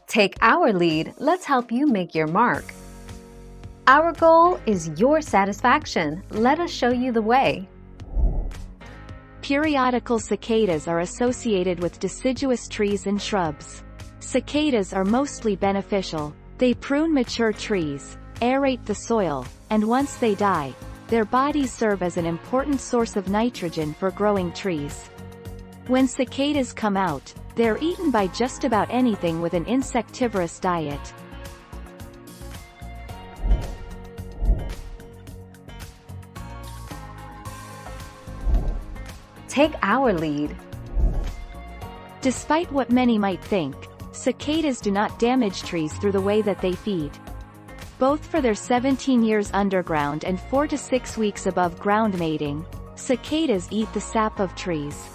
Take our lead, let's help you make your mark. Our goal is your satisfaction. Let us show you the way. Periodical cicadas are associated with deciduous trees and shrubs. Cicadas are mostly beneficial. They prune mature trees, aerate the soil, and once they die, their bodies serve as an important source of nitrogen for growing trees. When cicadas come out, they're eaten by just about anything with an insectivorous diet. Take our lead. Despite what many might think, cicadas do not damage trees through the way that they feed. Both for their 17 years underground and 4 to 6 weeks above ground mating, cicadas eat the sap of trees.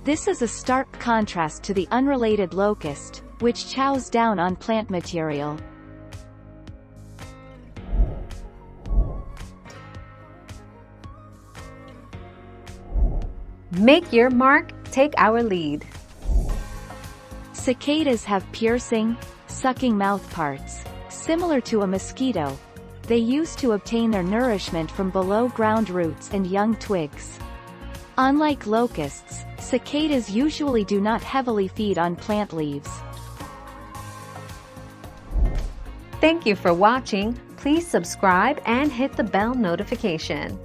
This is a stark contrast to the unrelated locust, which chows down on plant material. Make your mark, take our lead. Cicadas have piercing, sucking mouthparts, similar to a mosquito. They use to obtain their nourishment from below-ground roots and young twigs. Unlike locusts, cicadas usually do not heavily feed on plant leaves. Thank you for watching. Please subscribe and hit the bell notification.